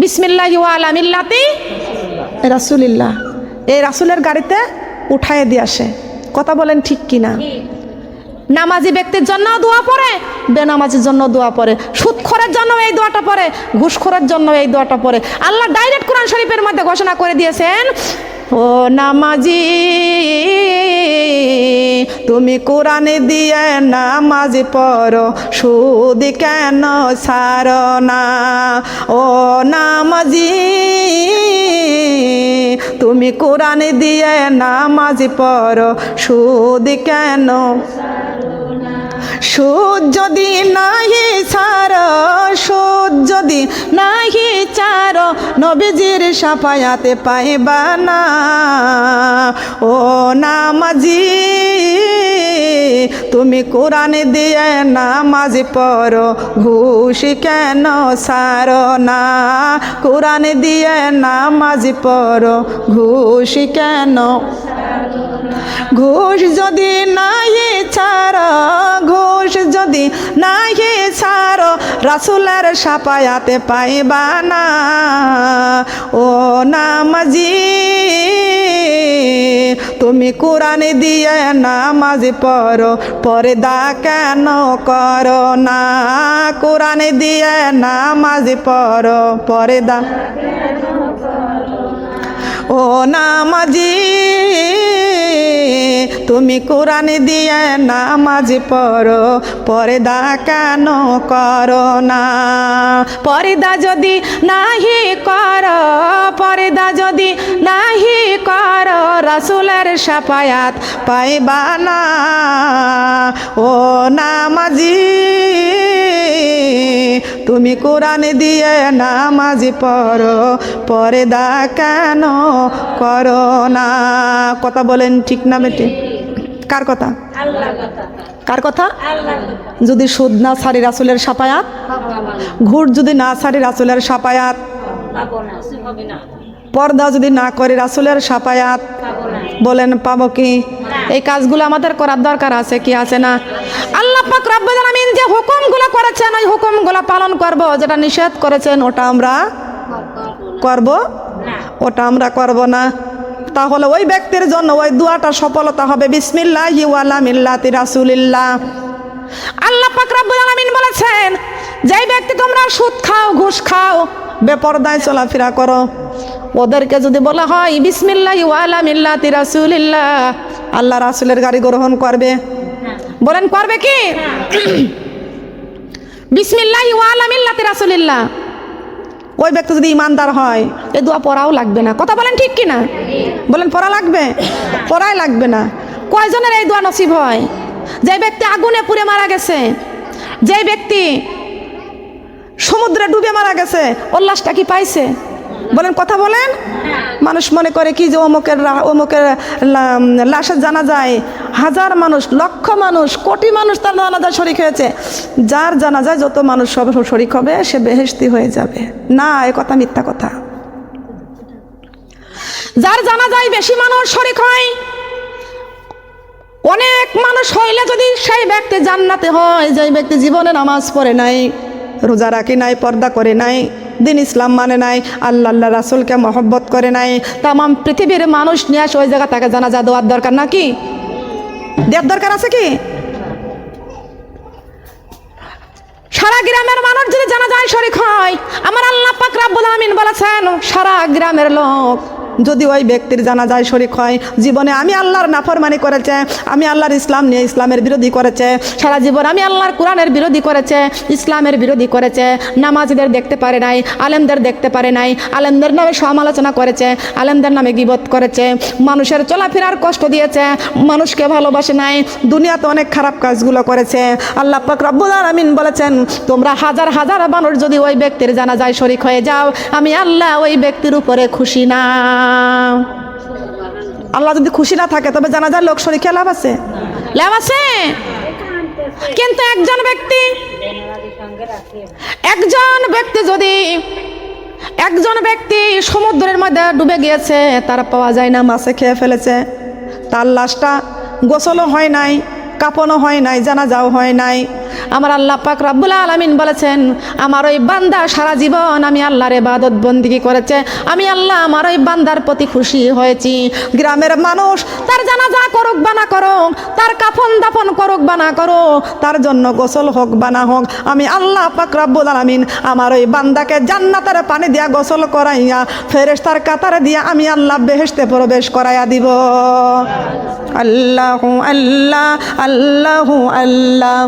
বিসমিল্লাহি ওয়া আলা মিল্লাতি রাসূলিল্লাহ। এই রাসূলের গাড়িতে উঠায় দিয়ে আসে। কথা বলেন ঠিক কিনা? নামাজি ব্যক্তির জন্য দোয়া পড়ে, বেনামাজির জন্য দোয়া পড়ে, সুদখোরের জন্য এই দোয়াটা পড়ে, ঘুষখোরের জন্য এই দোয়াটা পড়ে। আল্লাহ ডাইরেক্ট কোরআন শরীফের মধ্যে ঘোষণা করে দিয়েছেন, ও নামাজি তুমি কোরআন দিয়ে নামাজ পড়ো, সুদ কেন ছাড়ো না। ও নামাজি তুমি কোরআন দিয়ে নামাজ পড়ো, সুদ কেন। সুদ যদি নাহি ছাড়ো, সুদ যদি নাহি ছাড়ো, নবীজির শাফায়াতে পাইবা না। ও নামাজি তুমি কোরআন দিয়ে নামাজ পড়ো, ঘুষ কেন ছাড়ো না। কোরআন দিয়ে নামাজ পড়ো, ঘুষ কেন। ঘুষ যদি নাহি ছাড়ো, ঘুষ যদি নাহি ছাড়ো, রাসূলের শাফায়াতে পাইবা না। ও নামাজি তুমি কোরআন দিয়ে নামাজ পড়ো, পর্দা কেন করো না। কোরআন দিয়ে নামাজ পড়ো, পর্দা। ও নামাজি তুমি কোরআন দিয়ে নামাজ পড়ো, পর্দা কেন করো না। পর্দা যদি নাহি করো, পর্দা যদি নাহি করো, রাসূলের শাফায়াত পাইবা না। ও নামাজি তুমি কোরআন দিয়ে নামাজ পড়ো, পর্দা কেন করো না। কথা বলেন ঠিক না বেটি? কার কথা? কার কথা? যদি সুদ না ছাড়ি রাসূলের শাফায়াত, ঘুষ যদি না ছাড়ি রাসূলের শাফায়াত, পর্দা যদি না করি রাসূলের শাফায়াত, বলেন পাবো কি? এই কাজগুলো আমাদের করার দরকার আছে কি আছে না? আল্লাহ পাক রব্বুল আলামিন যে হুকুমগুলো করেছেন ওই হুকুমগুলো পালন করব, যেটা নিষেধ করেছেন ওটা আমরা করব, ওটা আমরা করব না। তাহলে ওই ব্যক্তির জন্য ওই দোয়াটা সফলতা হবে, বিসমিল্লাহি ওয়া আলা মিল্লাতি রাসূলিল্লাহ। আল্লাহ পাক রব্বুল আলামিন বলেছেন, যেই ব্যক্তি তোমরা সুদ খাও, ঘুষ খাও, বেপরদায় চলাফেরা করো, ওদেরকে যদি বলা হয় বিসমিল্লাহি ওয়া আলা মিল্লাতি রাসূলিল্লাহ, আল্লাহ রাসূলের গাড়ি গ্রহণ করবে? বলেন করবে কি? বিসমিল্লাহি ওয়া আলা মিল্লাতি রাসূলিল্লাহ। ওই ব্যক্তি যদি ইমানদার হয় এই দোয়া পড়াও লাগবে না। কথা বলেন ঠিক কিনা? বলেন পড়া লাগবে? পড়াই লাগবে না। কয়জনের এই দোয়া নসিব হয়? যে ব্যক্তি আগুনে পুড়ে মারা গেছে, যে ব্যক্তি সমুদ্রে ডুবে মারা গেছে, ওর লাশটা কি পাইছে? বলেন কথা বলেন। মানুষ মনে করে কি যে অমুকের লাশের জানাজায় হাজার মানুষ, লক্ষ মানুষ, কোটি মানুষ তার জানাজায় শরিক হয়েছে। যার জানাজায় যত মানুষ সব শরিক হবে সে বেহেশতি হয়ে যাবে না, এ কথা মিথ্যা কথা। যার জানাজায় বেশি মানুষ শরিক হয়, অনেক মানুষ হইলে যদি সেই ব্যক্তি জান্নাতে হয়, যে ব্যক্তি জীবনে নামাজ পড়ে নাই, রোজা রাখে নাই, পর্দা করে নাই, দিন ইসলাম মানে নাই, আল্লাহ রাসূলকে মহব্বত করে নাই, তামাম পৃথিবীর মানুষ নিয়ে আসে ওই জায়গা তাকে জানাজা দেওয়ার দরকার নাকি? দেওয়ার দরকার আছে কি? সারা গ্রামের মানুষ যদি জানাজায় শরিক হয়, আমার আল্লাহ পাক রব্বুল আলামিন বলেছেন সারা গ্রামের লোক যদি ওই ব্যক্তির জানাজায় শরিক হয়, জীবনে আমি আল্লাহর নাফরমানি করেছে, আমি আল্লাহর ইসলাম নিয়ে ইসলামের বিরোধী করেছে, সারা জীবন আমি আল্লাহর কোরআনের বিরোধী করেছে, ইসলামের বিরোধী করেছে, নামাজীদের দেখতে পারে নাই, আলেমদের দেখতে পারে নাই, আলেমদের নামে সমালোচনা করেছে, আলেমদের নামে গীবত করেছে, মানুষের চলাফেরার কষ্ট দিয়েছে, মানুষকে ভালোবাসে নাই, দুনিয়াতে অনেক খারাপ কাজগুলো করেছে। আল্লাহ পাক রব্বুল আলামিন বলেছেন তোমরা হাজার হাজার মানুষ যদি ওই ব্যক্তির জানাজায় শরিক হয়ে যাও, আমি আল্লাহ ওই ব্যক্তির উপরে খুশি না। আল্লাহ যদি খুশি না থাকে তবে জানাজার লোক শরীকে লাভ আছে? লাভ আছে। কিন্তু একজন ব্যক্তি সমুদ্রের মধ্যে ডুবে গিয়েছে, তার পাওয়া যায় না, মাছে খেয়ে ফেলেছে, তার লাশটা গোসলও হয় নাই, কাপড়ও হয় নাই, জানাজাও হয় নাই, আমার আল্লাহ পাক রব্বুল আলামিন বলেছেন, আমার ওই বান্দা সারা জীবন আমি আল্লাহর ইবাদত বন্দেগী করেছে, আমি আল্লাহ আমার ওই বান্দার প্রতি খুশি হয়েছি। গ্রামের মানুষ তার জানাজা করুক বা না করুক, তার কাফন দাফন করুক বা না করুক, তার জন্য গোসল হোক বা না হোক, আমি আল্লাহ পাক রব্বুল আলামিন আমার ওই বান্দাকে জান্নাতের পানি দিয়া গোসল করাইয়া ফেরেশতার কাতারে দিয়া আমি আল্লাহ বেহেশতে প্রবেশ করাইয়া দিব। আল্লাহু আল্লাহ আল্লাহু আল্লাহ।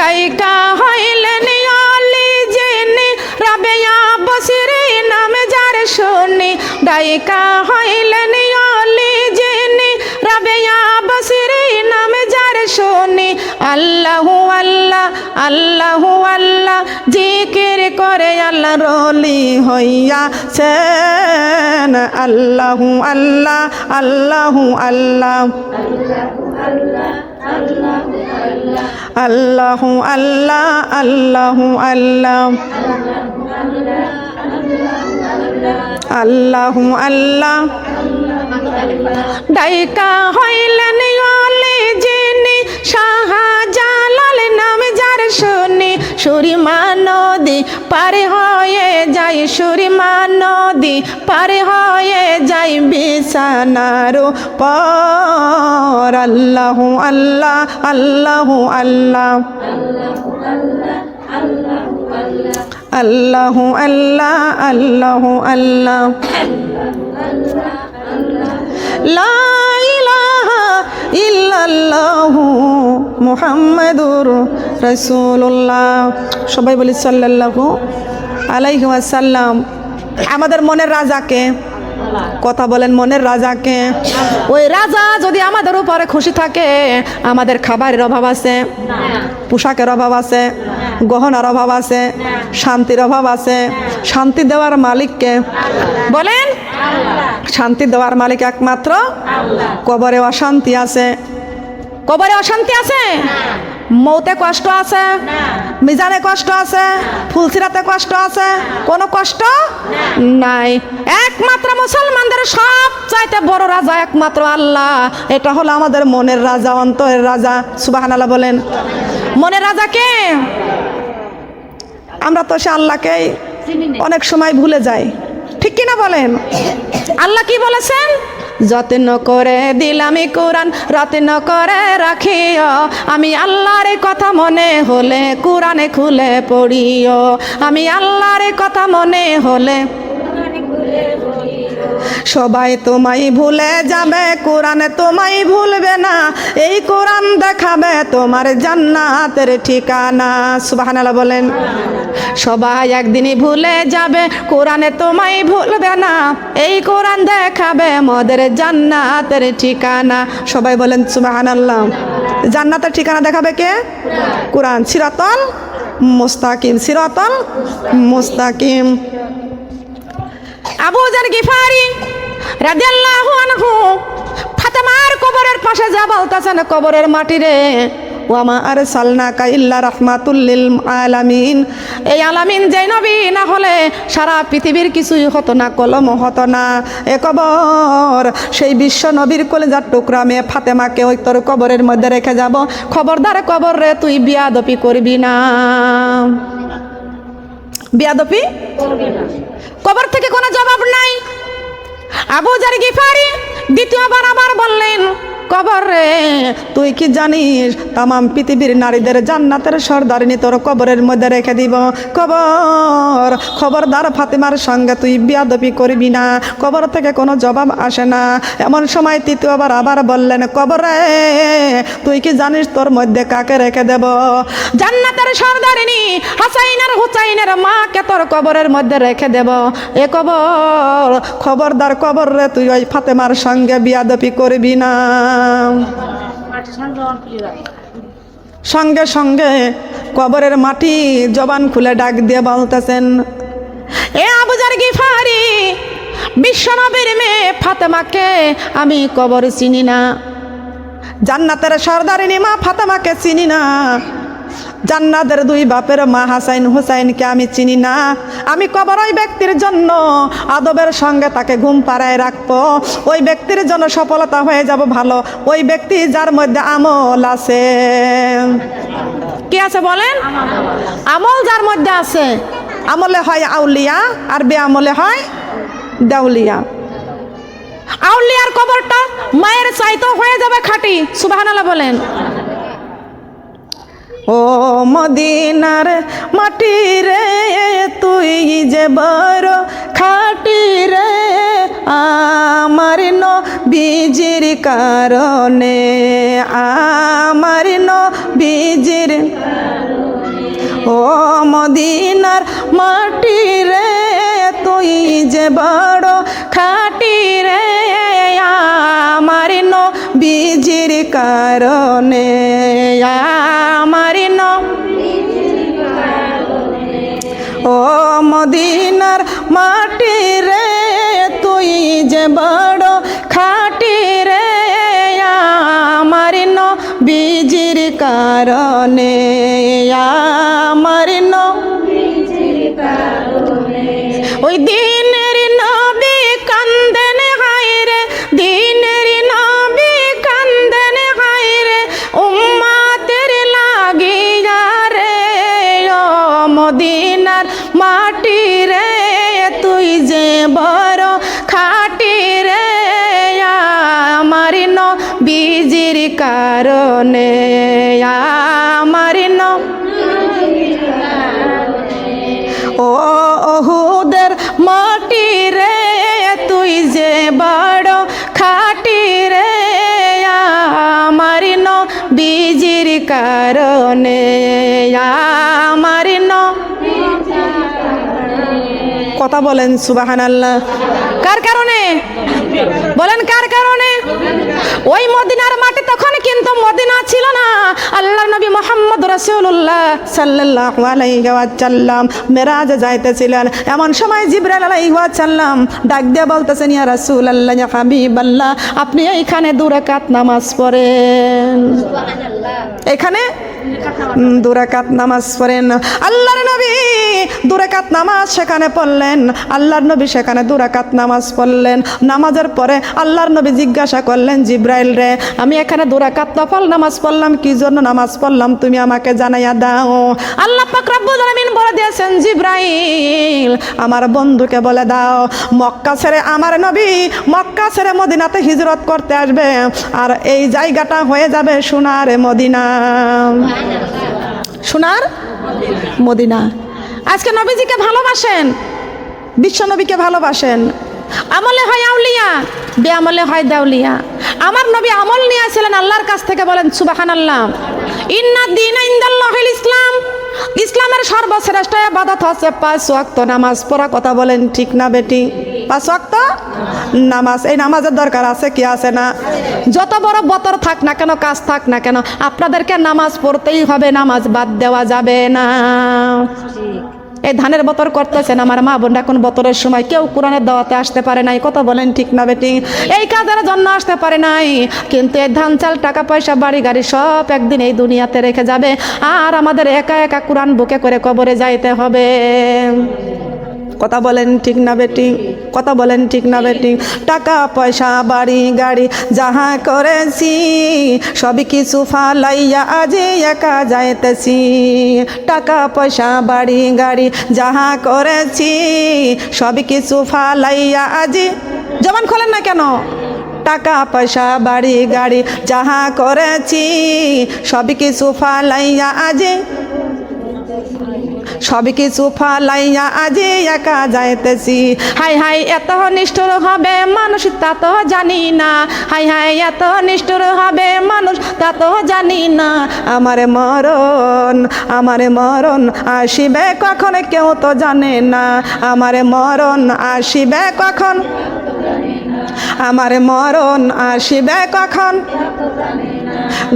টাইকা হইলেন আলী জেনে রাবেয়া বসিরে নাম যার শুনি, ডাইকা হইলেন আলী জেনে রাবেয়া বসিরে নাম যার শুনি, আল্লাহু আল্লাহ আল্লাহু আল্লাহ জিকির করে আল্লাহ রলি হইয়াছেন। আল্লাহু আল্লাহ আল্লাহু আল্লাহ আল্লাহু আল্লাহ আল্লাহু আল্লাহ আল্লাহু আল্লাহ। ডাইকা হইলেন আলী যিনি শাহজালাল নাম যার শুনি, সুরিমা নদী পার হয়ে যাই, সুরিমা নদী পার হয়ে যাই বিছানার পর। আল্লাহু আল্লাহ আল্লাহু আল্লাহ আল্লাহু আল্লাহ আল্লাহু আল্লাহ। লা ইলাহা ইল্লাল্লাহু মুহাম্মাদুর রাসূলুল্লাহ। সবাই বলি সাল্লাল্লাহু আলাইহি ওয়াসাল্লাম। আমাদের মনের রাজাকে, কথা বলেন, মনের রাজাকে। ওই রাজা যদি আমাদের উপরে খুশি থাকে, আমাদের খাবারের অভাব আছে, পোশাকের অভাব আছে, গহনার অভাব আছে, শান্তির অভাব আছে। শান্তি দেওয়ার মালিককে বলেন, শান্তি দেওয়ার মালিক একমাত্র। কবরে অশান্তি আছে, কবরে অশান্তি আছে, মৌতে কষ্ট আছে, মিজানে কষ্ট আছে, ফুলসিরাতে কষ্ট আছে, কোনো কষ্ট নাই। একমাত্র মুসলমানদের সব চাইতে বড় রাজা একমাত্র আল্লাহ। এটা হলো আমাদের মনের রাজা, অন্তরের রাজা। সুবহানাল্লাহ বলেন। মনের রাজা কে? আমরা তো সে আল্লাহকেই অনেক সময় ভুলে যাই, ঠিক কিনা বলেন? আল্লাহ কি বলেছেন? যত্ন করে দিলামি কোরআন রত্ন করে রাখিও, আমি আল্লাহর কথা মনে হলে কোরআনে খুলে পড়িও, আমি আল্লাহর কথা মনে হলে। সবাই তোমায় ভুলে যাবে, কোরআনে তোমায় ভুলবে না, এই কোরআন দেখাবে তোমার জান্নাতের ঠিকানা। সুবহানাল্লাহ বলেন। সবাই একদিনই ভুলে যাবে, কোরআনে তোমায় ভুলবে না, এই কোরআন দেখাবে মোদের জান্নাতের ঠিকানা। সবাই বলেন সুবহানাল্লাহ। জান্নাতের ঠিকানা দেখাবে কে? কোরআন। সিরাতাল মুস্তাকিম, সিরাতাল মুস্তাকিম। আবু যার গিফারি রাদিয়াল্লাহু আনহু ফাতেমার কবরের পাশে যা বলতেছেন, কবরের মাটি রে, ওয়ামা আরসালনাকা ইল্লা রাহমাতুল লিল আলামিন। এই আলামিন যে নবী না হলে সারা পৃথিবীর কিছুই হতো না, কলম হতো না। এ কবর সেই বিশ্ব নবীর কলিজার টুকরা মেয়ে ফাতেমাকে ওই তোর কবরের মধ্যে রেখে যাব। খবরদার কবর রে তুই বিয়াদপি করবি না, বিয়াদপি করবি না। কবর থেকে কোনো জবাব নাই। আবু যার গিফারি দ্বিতীয়বার আবার বললেন, কবর রে তুই কি জানিস তামাম পৃথিবীর নারীদের জান্নাতের সর্দারিনী তোর কবরের মধ্যে রেখে দিব। কবর, খবরদার ফাতেমার সঙ্গে তুই বিয়াদপি করবি না। কবর থেকে কোনো জবাব আসে না। এমন সময় তৃতীয়বার আবার বললেন, কবর রে তুই কি জানিস তোর মধ্যে কাকে রেখে দেব? জান্নাতের সর্দারিনী হাসাইন আর হুসাইনের মাকে তোর কবরের মধ্যে রেখে দেব। এ কবর, খবরদার কবর রে তুই ওই ফাতেমার সঙ্গে বিয়াদপি করবি না। সঙ্গে সঙ্গে কবরের মাটি জবান খুলে ডাক দিয়ে বলতেছেন, এ আবু যার গিফারি, বিশ্বনবীর মেয়ে ফাতেমাকে আমি কবর চিনি না, জান্নাতের সর্দারিনী মা ফাতেমাকে চিনি না, জান্নাতের দুই বাপের মা হাসাইন হুসাইনকে আমি চিনি না। আমি কবর ওই ব্যক্তির জন্য আদবের সঙ্গে তাকে ঘুম পাড়ায় রাখবো। ওই ব্যক্তির জন্য সফলতা হয়ে যাব ভালো, ওই ব্যক্তি যার মধ্যে আমল আছে। কি আছে বলেন? আমল যার মধ্যে আছে, আমলে হয় আউলিয়া আর বেআমলে হয় দেউলিয়া। আউলিয়ার কবরটা মায়ের চাইতো হয়ে যাবে খাঁটি, সুবহানাল্লাহ বলেন। ও মদিনার মাটি রে তুই যে বড় খাঁটি রে, আমার নবীজির কারণে, আমার নবীজির। ও মদিনার মাটি রে তুই যে বড় খাঁটি রে, আমার নবীজির কারণে, আমার ও মদিনার মাটি রে তুই যে বড় খাঁটি রে, আমার নবীজির কারণে, আমার ওই দিনের নবী কান্দেন হায় রে, দিনের নবী কান্দেন হায় রে, উম্মাতের লাগিয়া রে, ও মদিনার মাটি রে তুই যে বড় খাঁটি রে, আমার নবীজির কারণে, আমার ও ওহুদের মাটি রে তুই যে বড় খাঁটি রে, আমার নবীজির কারণে, আমার কথা বলেন সুবহানাল্লাহ। কার কারণে বলেন? কার কারণে? ওই মদিনার মাটি তখন কিন্তু মদিনা ছিল না। আল্লাহর নবী মুহাম্মদ রাসূলুল্লাহ সাল্লাল্লাহু আলাইহি ওয়াসাল্লাম মেরাজে যাইতেছিলেন। এমন সময় জিবরাইল আলাইহি ওয়াসাল্লাম ডাক দিয়ে বলতেছেন, ইয়া রাসূলুল্লাহ, ইয়া হাবিবাল্লাহ, আপনি এইখানে 2 রাকাত নামাজ পড়েন। এখানে 2 রাকাত নামাজ পড়েন। আল্লাহর নবী 2 রাকাত নামাজ সেখানে পড়লেন। আল্লাহর নবী সেখানে 2 রাকাত নামাজ পড়লেন। নামাজের পরে আল্লাহর নবী জিজ্ঞাসা করলেন, জিবরাইল রে, আমি এখানে 2 রাকাত নফল নামাজ পড়লাম, কি জন্য নামাজ পড়লাম তুমি আমাকে জানাইয়া দাও। আল্লাহ পাক রব্বুল আলামিন বলে দিয়েছেন, জিবরাইল আমার বন্ধুকে বলে দাও, মক্কা ছেড়ে আমার নবী মক্কা ছেড়ে মদিনাতে হিজরত করতে আসবে, আর এই জায়গাটা হয়ে যাবে সোনার মদিনা, সোনার মদিনা। আজকে নবীজিকে ভালোবাসেন, বিশ্ব নবীকে ভালোবাসেন। আমলে হয় আউলিয়া, বেআমলে হয় দেউলিয়া। আমার নবী আমল নিয়েছিলেন আল্লাহর কাছ থেকে, বলেন সুবহানাল্লাহ। ইন্না দীনা ইনদাল্লাহিল ইসলাম, ইসলামের সর্বশ্রেষ্ঠ ইবাদত হচ্ছে 5 ওয়াক্ত নামাজ পড়া। কথা বলেন ঠিক না বেটি? 5 ওয়াক্ত নামাজ। এই নামাজের দরকার আছে কি আছে না? যত বড় বতর থাক না কেন, কাজ থাক না কেন, আপনাদেরকে নামাজ পড়তেই হবে, নামাজ বাদ দেওয়া যাবে না। এই ধানের বতর করতেছেন আমার মা বোন, এখন বতরের সময় কেউ কোরআনের দাওয়াতে আসতে পারে নাই। কথা বলেন ঠিক না বেটি? এই কাজের জন্য আসতে পারে নাই, কিন্তু এই ধান চাল টাকা পয়সা বাড়ি গাড়ি সব একদিন এই দুনিয়াতে রেখে যাবে, আর আমাদের একা একা কোরআন বুকে করে কবরে যাইতে হবে। কথা বলেন ঠিক না বেটি? কথা বলেন ঠিক না বেটি? টাকা পয়সা বাড়ি গাড়ি যাহা করেছি সবই কিছু ফালাইয়া আজি একা যাইতেছি। টাকা পয়সা বাড়ি গাড়ি যাহা করেছি সবই কিছু ফালাইয়া আজি, জবান খোলেন না কেন? টাকা পয়সা বাড়ি গাড়ি যাহা করেছি সবই কিছু ফালাইয়া আজি, সবই কিছু ফালাইয়া আজি একা যাইতেছি। হাই হাই এত নিষ্ঠুর হবে মানুষ তা তো জানি না, হাই হাই এত নিষ্ঠুর হবে মানুষ তা তো জানি না। আমারে মরণ, আমারে মরণ আসিবে কখন কেউ তো জানে না, আমারে মরণ আসিবে কখন, আমারে মরণ আসিবে কখন।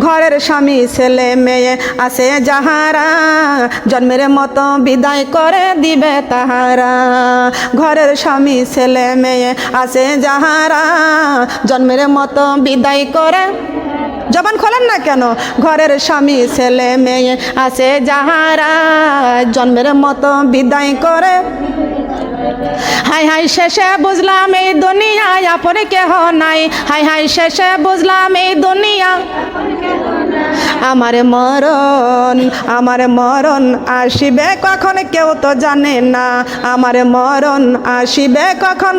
ঘরের স্বামী ছেলে মেয়ে আছে যাহারা, জন্মের মতো বিদায় করে দিবে তাহারা। ঘরের স্বামী ছেলে মেয়ে আছে যাহারা, জন্মের মতো বিদায় করে, জবান খোলেন না কেন? ঘরের স্বামী ছেলে মেয়ে আছে যাহারা, জন্মের মতো বিদায় করে। হাই হাই শেষে বুঝলাম এই দুনিয়ায় আপন কেহ নাই, হাই হাই শেষে বুঝলাম এই দুনিয়া, আমার মরণ আসিবে কখন কেউ তো জানে না, আমার মরণ আসিবে কখন।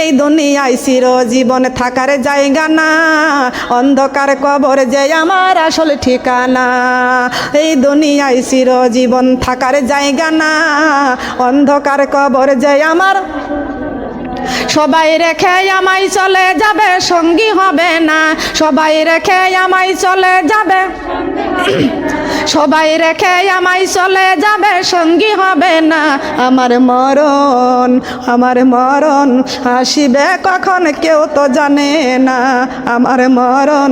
এই দুনিয়ায় চিরজীবন থাকার জায়গা না, অন্ধকার কবর যে আমার আসল ঠিকানা। এই দুনিয়ায় চিরজীবন থাকার জায়গা না, অন্ধকার কবর যে আমার। সবাই রেখে আমায় চলে যাবে, সঙ্গী হবে না। সবাই রেখে আমায় চলে যাবে, সবাই রেখে আমায় চলে যাবে, সঙ্গী হবে না। আমার মরণ আসিবে কখন কেউ তো জানে না, আমার মরণ।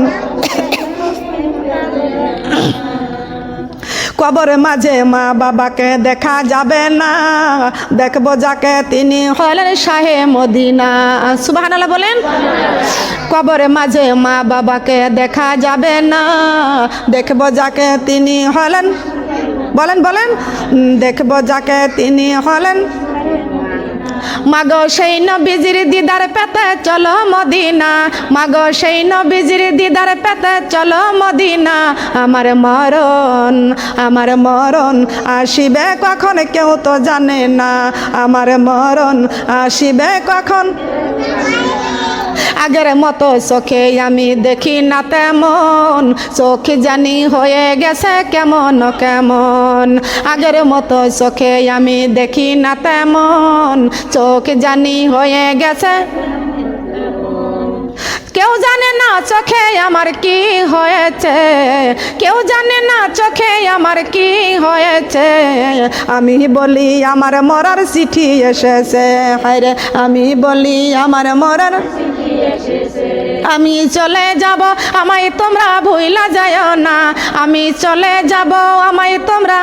কবর মাঝে মা বাবাকে দেখা যাবে না, দেখবো যাকে তিনি হলেন শাহে মদিনা। সুবহানাল্লাহ বলেন। কবর মাঝে মা বাবাকে দেখা যাবে না, দেখবো যাকে তিনি হলেন, বলেন দেখবো যাকে তিনি হলেন। মাগো সেই নবীজির দিদার পেতে চলো মদিনা, মাগো সেই নবীজির দিদার পেতে চলো মদিনা। আমার মরণ আসিবে কখন কেউ তো জানে না, আমার মরণ আসিবে কখন। আগের মতো চোখে আমি দেখি না তেমন, চোখ জানি হয়ে গেছে কেমন কেমন। আগের মতো চোখে আমি দেখি না তেমন, চোখ জানি হয়ে গেছে। কেউ জানে না চোখে আমার কি হয়েছে, কেউ জানে না চোখে আমার কি হয়েছে। আমি বলি আমার মরার চিঠি এসেছে, হায়রে আমি বলি আমার মরার। আমি চলে যাব আমায় তোমরা ভুইলা যাও না, আমি চলে যাব আমায় তোমরা।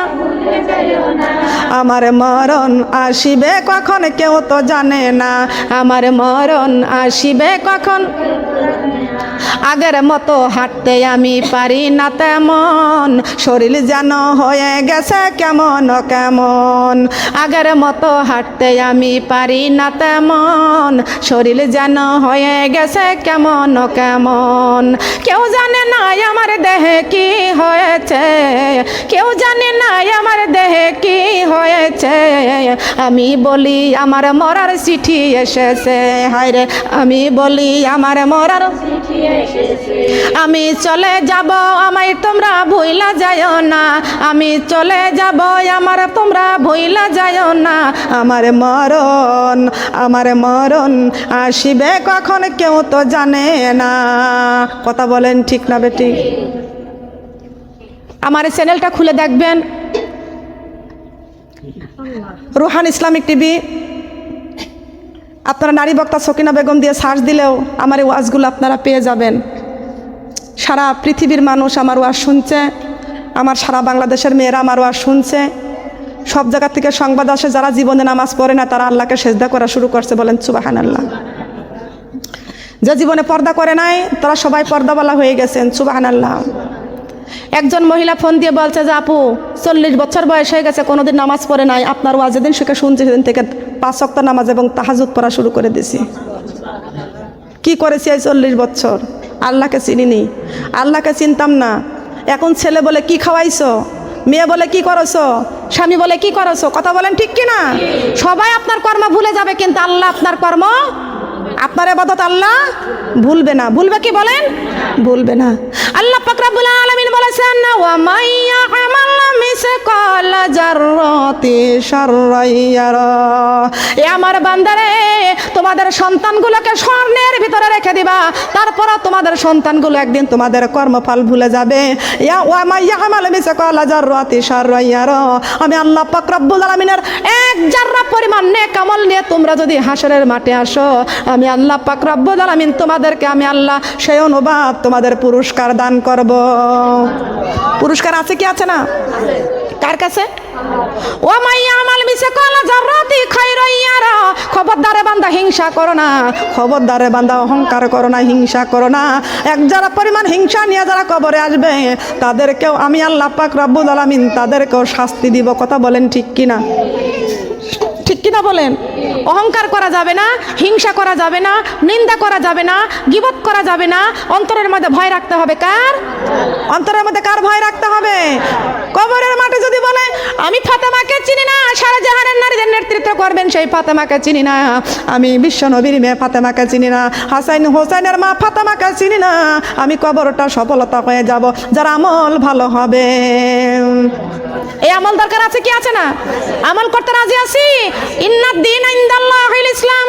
আমার মরণ আসিবে কখন কেউ তো জানে না, আমার মরণ আসিবে কখন। আগের মতো হাঁটতে আমি পারি না তেমন, শরীর যেন হয়ে গেছে কেমন কেমন। আগের মতো হাঁটতে আমি পারি না তেমন, শরীর যেন হয়ে গেছে কেমন কেমন। কেউ জানে না আমার দেহে কি হয়েছে, কেউ জানে না আমার দেহে কি হয়েছে। আমি বলি আমার মরার চিঠি এসেছে, হায়রে আমি বলি আমার মরার। আমি চলে যাব আমায় তোমরা ভুইলা যাও না, আমি চলে যাব আমার তোমরা ভুইলা যাও না। আমার মরণ আসিবে কখন কেউ তো জানে না। কথা বলেন ঠিক না বেটি? আমার চ্যানেলটা খুলে দেখবেন, রুহান ইসলামিক টিভি। আপনারা নারী বক্তা সকিনা বেগম দিয়ে সার্চ দিলেও আমার এই ওয়াজগুলো আপনারা পেয়ে যাবেন। সারা পৃথিবীর মানুষ আমার ওয়াজ শুনছে, আমার সারা বাংলাদেশের মেয়েরা আমার ওয়াজ শুনছে। সব জায়গা থেকে সংবাদ আসে, যারা জীবনে নামাজ পড়ে না তারা আল্লাহকে সেজদা করা শুরু করছে। বলেন সুবহানাল্লাহ। যে জীবনে পর্দা করে নাই তারা সবাই পর্দাওয়ালা হয়ে গেছেন। সুবহানাল্লাহ। একজন মহিলা ফোন দিয়ে বলছে যে আপু 40 বছর বয়স হয়ে গেছে, কোনোদিন নামাজ পড়ে নাই, আপনার ওয়াজ যেদিন শুনে শুনছি সেদিন থেকে 5 ওয়াক্ত নামাজ এবং তাহাজ্জুদ পড়া শুরু করে দিয়েছি। কি করেছি এই 40 বছর? আল্লাহকে চিনিনি, আল্লাহকে চিনতাম না। এখন ছেলে বলে কি খাওয়াইছো, মেয়ে বলে কি করছো, স্বামী বলে কি করছো। কথা বলেন ঠিক কি না? সবাই আপনার কর্ম ভুলে যাবে, কিন্তু আল্লাহ আপনার কর্ম, আপনার ইবাদত আল্লাহ ভুলবে না। ভুলবে কি বলেন? ভুলবে না। আল্লাহ পাক রব্বুল আলামিন বলেছেন ওয়া মাইয়া আমাল মিসকাল জাররাতি শাররান ইয়ারা। এ আমার বান্দারে, তোমাদের সন্তানগুলোকে স্বর্ণের ভিতরে রেখে দিবা, তারপর তোমাদের সন্তানগুলো একদিন তোমাদের কর্মফল ভুলে যাবে। ইয়া ওয়া মাইয়া আমাল মিসকাল জাররাতি শাররান ইয়ারা। আমি আল্লাহ পাক রব্বুল আলামিনের এক জাররা পরিমাণ নেক আমল নিয়ে তোমরা যদি হাসরের মাঠে আসো, আমি আল্লাহ পাক রব্বুল আলামিন তোমাদেরকে আমি আল্লাহ সেই অনুবাদ তোমাদের পুরস্কার দান করব। পুরস্কার আছে কি আছে না? কার কাছে? ও মাইয়া আমাল মিসকাল জাররাতি খায়রান ইয়ারা। খবরদারে বান্দা হিংসা করো না, খবরদারে বান্দা অহংকার করো না, হিংসা করো না। এক যারা পরিমাণ হিংসা নিয়ে যারা কবরে আসবে তাদেরকেও আমি আল্লাহ পাক রব্বুল আলামিন তাদেরকেও শাস্তি দিব। কথা বলেন ঠিক কি না? ঠিক কিনা বলেন? অহংকার করা যাবে না, হিংসা করা যাবে না, নিন্দা করা যাবে না, গীবত করা যাবে না। অন্তরের মধ্যে ভয় রাখতে হবে কার? অন্তরের মধ্যে কার ভয় রাখতে হবে? কবরের মাঠে যদি বলে আমি ফাতেমাকে চিনি না, সারা জাহানের নারীদের নেতৃত্ব করবেন সেই ফাতেমাকে চিনি না, আমি বিশ্ব নবীর মেয়ে ফাতেমাকে চিনি না, হাসাইন হোসেনের মা ফাতেমাকে চিনি না, আমি কবরটা সফলতা হয়ে যাব যার আমল ভালো হবে। এই আমল দরকার আছে কি আছে না? আমল করতে রাজি আছি? ইন্নাদ দীন ইনদাল্লাহিল ইসলাম।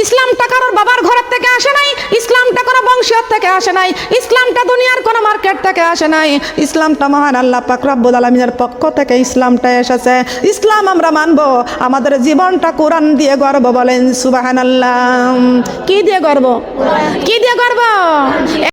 ইসলামটা কারোর বাবার ঘরের থেকে আসে নাই, ইসলামটা কোনো বংশীয়ত থেকে আসে নাই, ইসলামটা দুনিয়ার কোনো মার্কেট থেকে আসে নাই, ইসলামটা মহান আল্লাহ পাক রব্বুল আলামিনের পক্ষ থেকে ইসলামটা এসেছে। ইসলাম আমরা মানব, আমাদের জীবনটা কোরআন দিয়ে গর্ব। বলেন সুবহানাল্লাহ। কি দিয়ে গর্ব? কি দিয়ে গর্ব?